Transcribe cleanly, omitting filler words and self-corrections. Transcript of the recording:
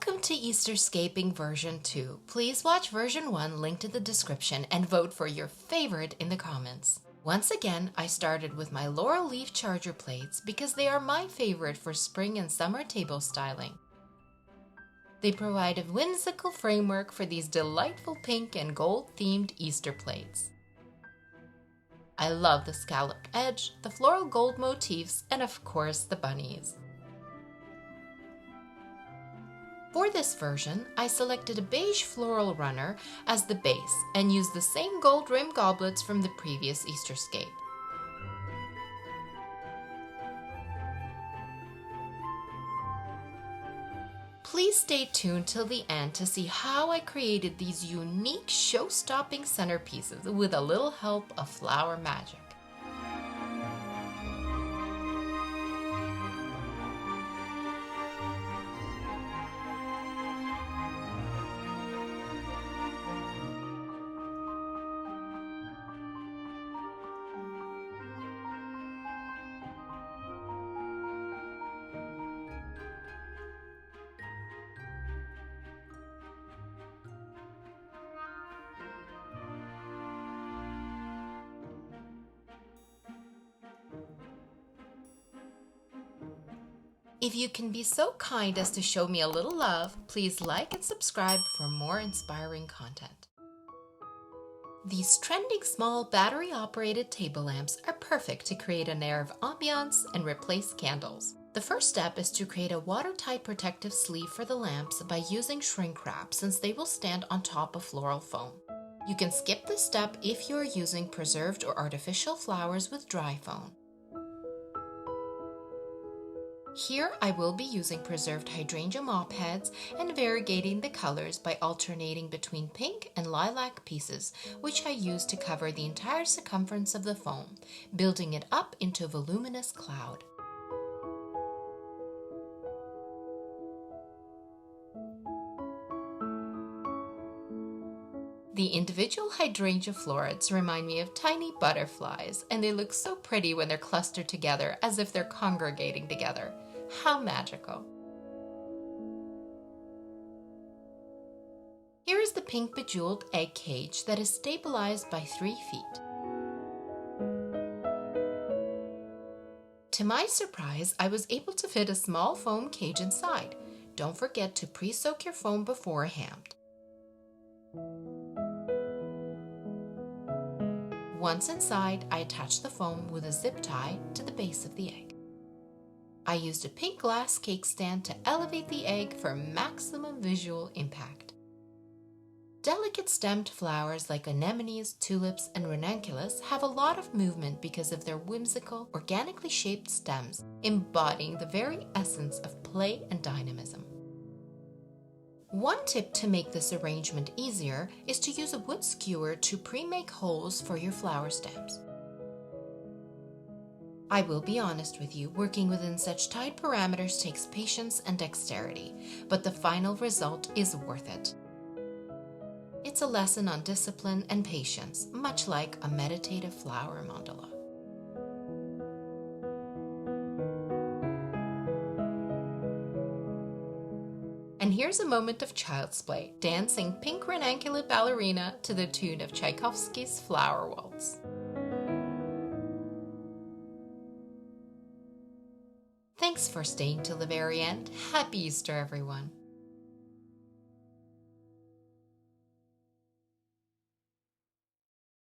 Welcome to Easterscaping version 2. Please watch version 1 linked in the description and vote for your favorite in the comments. Once again, I started with my laurel leaf charger plates because they are my favorite for spring and summer table styling. They provide a whimsical framework for these delightful pink and gold themed Easter plates. I love the scalloped edge, the floral gold motifs, and of course the bunnies. For this version, I selected a beige floral runner as the base and used the same gold rim goblets from the previous Easterscape. Please stay tuned till the end to see how I created these unique show-stopping centerpieces with a little help of flower magic. If you can be so kind as to show me a little love, please like and subscribe for more inspiring content. These trending small battery-operated table lamps are perfect to create an air of ambiance and replace candles. The first step is to create a watertight protective sleeve for the lamps by using shrink wrap since they will stand on top of floral foam. You can skip this step if you are using preserved or artificial flowers with dry foam. Here I will be using preserved hydrangea mop heads and variegating the colors by alternating between pink and lilac pieces, which I use to cover the entire circumference of the foam, building it up into a voluminous cloud. The individual hydrangea florets remind me of tiny butterflies, and they look so pretty when they're clustered together as if they're congregating together. How magical! Here is the pink bejeweled egg cage that is stabilized by 3 feet. To my surprise, I was able to fit a small foam cage inside. Don't forget to pre-soak your foam beforehand. Once inside, I attached the foam with a zip tie to the base of the egg. I used a pink glass cake stand to elevate the egg for maximum visual impact. Delicate stemmed flowers like anemones, tulips, and ranunculus have a lot of movement because of their whimsical, organically shaped stems, embodying the very essence of play and dynamism. One tip to make this arrangement easier is to use a wood skewer to pre-make holes for your flower stems. I will be honest with you, working within such tight parameters takes patience and dexterity, but the final result is worth it. It's a lesson on discipline and patience, much like a meditative flower mandala. And here's a moment of child's play, dancing pink ranunculus ballerina to the tune of Tchaikovsky's Flower Waltz. Thanks for staying till the very end. Happy Easter, everyone!